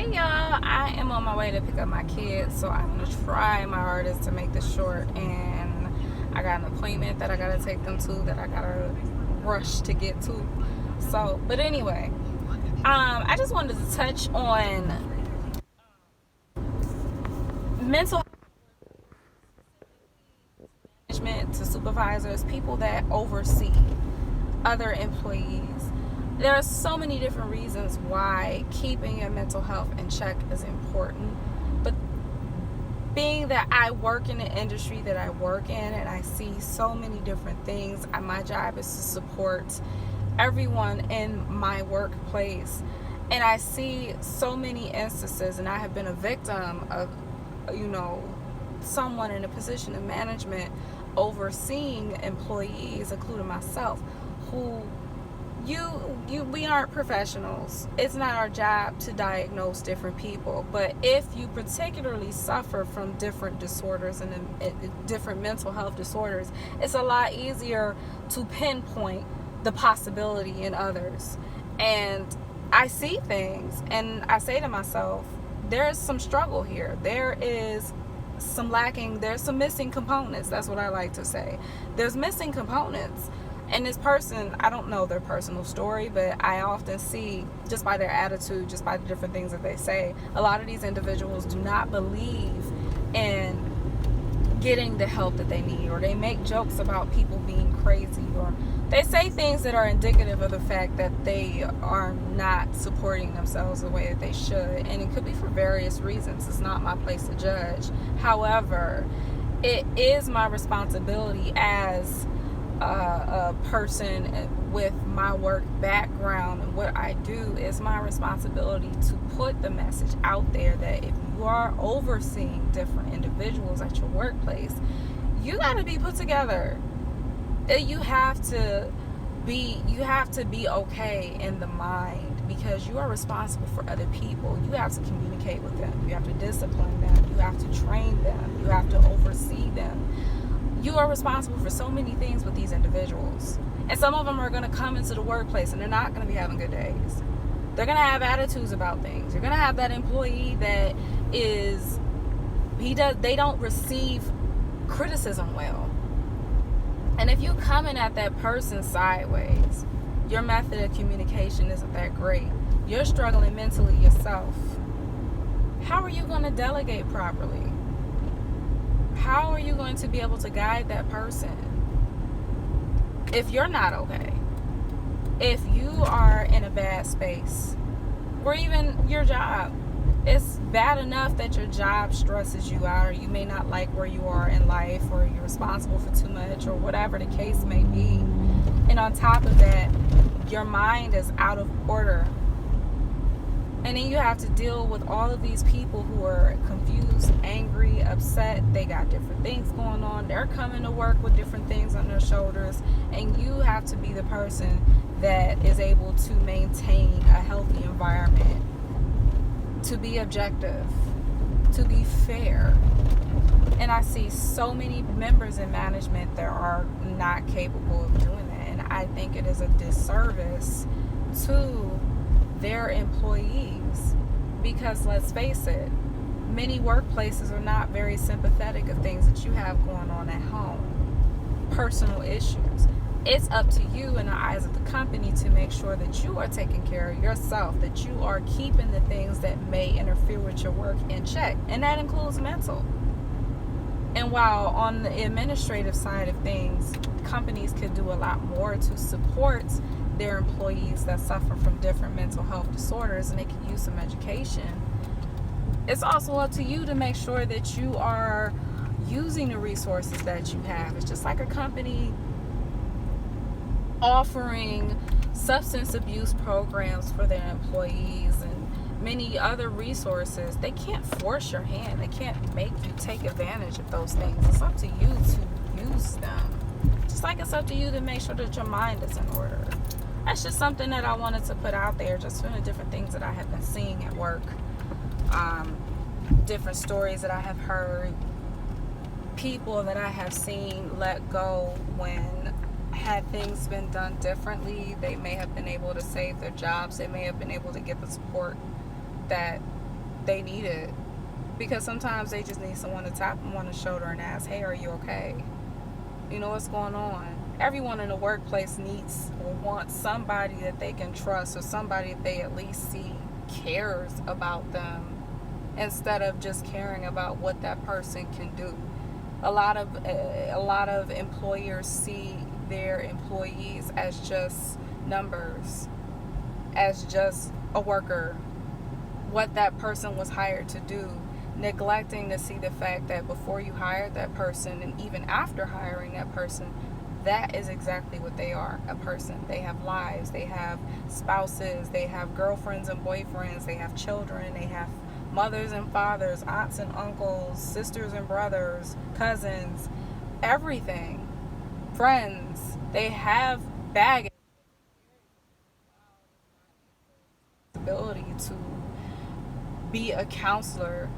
Hey y'all, I am on my way to pick up my kids, so I'm gonna try my hardest to make this short. And I got an appointment that I gotta take them to that I gotta rush to get to. So, but anyway, I just wanted to touch on mental management to supervisors, people that oversee other employees. There are so many different reasons why keeping your mental health in check is important. But being that I work in the industry that I work in and I see so many different things, my job is to support everyone in my workplace. And I see so many instances, and I have been a victim of, someone in a position of management overseeing employees, including myself, who we aren't professionals. It's not our job to diagnose different people. But if you particularly suffer from different disorders and different mental health disorders, it's a lot easier to pinpoint the possibility in others. And I see things and I say to myself, there's some struggle here. There is some lacking, there's some missing components. That's what I like to say. There's missing components. And this person, I don't know their personal story, but I often see, just by their attitude, just by the different things that they say, a lot of these individuals do not believe in getting the help that they need, or they make jokes about people being crazy, or they say things that are indicative of the fact that they are not supporting themselves the way that they should. And it could be for various reasons. It's not my place to judge. However, it is my responsibility as a person with my work background and what I do, is my responsibility to put the message out there that if you are overseeing different individuals at your workplace, you got to be put together. You have to be okay in the mind, because you are responsible for other people. You have to communicate with them. You have to discipline them. You have to train them. You have to oversee them. You are responsible for so many things with these individuals. And some of them are going to come into the workplace and they're not going to be having good days. They're going to have attitudes about things. You're going to have that employee that they don't receive criticism well. And if you're coming at that person sideways, your method of communication isn't that great. You're struggling mentally yourself. How are you going to delegate properly? How are you going to be able to guide that person if you're not okay? If you are in a bad space, or even your job, it's bad enough that your job stresses you out, or you may not like where you are in life, or you're responsible for too much, or whatever the case may be. And on top of that, your mind is out of order. And then you have to deal with all of these people who are confused, angry, upset. They got different things going on. They're coming to work with different things on their shoulders. And you have to be the person that is able to maintain a healthy environment, to be objective, to be fair. And I see so many members in management that are not capable of doing that. And I think it is a disservice to their employees, because let's face it, many workplaces are not very sympathetic of things that you have going on at home, personal issues. It's up to you in the eyes of the company to make sure that you are taking care of yourself, that you are keeping the things that may interfere with your work in check, and that includes mental. And while on the administrative side of things, companies could do a lot more to support their employees that suffer from different mental health disorders, and they can use some education, it's also up to you to make sure that you are using the resources that you have. It's just like a company offering substance abuse programs for their employees and many other resources. They can't force your hand. They can't make you take advantage of those things. It's up to you to use them. Just like it's up to you to make sure that your mind is in order. That's just something that I wanted to put out there, just from the different things that I have been seeing at work, different stories that I have heard, people that I have seen let go when, had things been done differently, they may have been able to save their jobs. They may have been able to get the support that they need it. Because sometimes they just need someone to tap them on the shoulder and ask, hey, are you okay? You know what's going on? Everyone in the workplace needs or wants somebody that they can trust, or somebody that they at least see cares about them, instead of just caring about what that person can do. A lot of employers see their employees as just numbers, as just a worker, what that person was hired to do, neglecting to see the fact that before you hired that person, and even after hiring that person, that is exactly what they are, a person. They have lives, they have spouses, they have girlfriends and boyfriends, they have children, they have mothers and fathers, aunts and uncles, sisters and brothers, cousins, everything, friends. They have baggage, ability to be a counselor.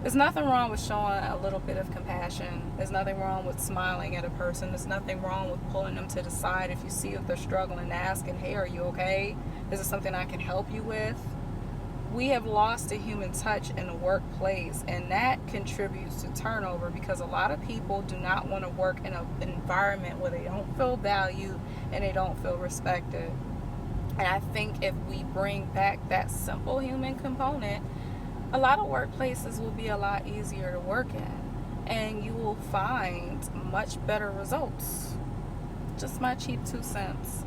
There's nothing wrong with showing a little bit of compassion. There's nothing wrong with smiling at a person. There's nothing wrong with pulling them to the side if you see if they're struggling, asking, hey, are you okay? Is this something I can help you with? We have lost a human touch in the workplace, and that contributes to turnover, because a lot of people do not want to work in an environment where they don't feel valued and they don't feel respected. And I think if we bring back that simple human component, a lot of workplaces will be a lot easier to work in, and you will find much better results. Just my cheap 2 cents.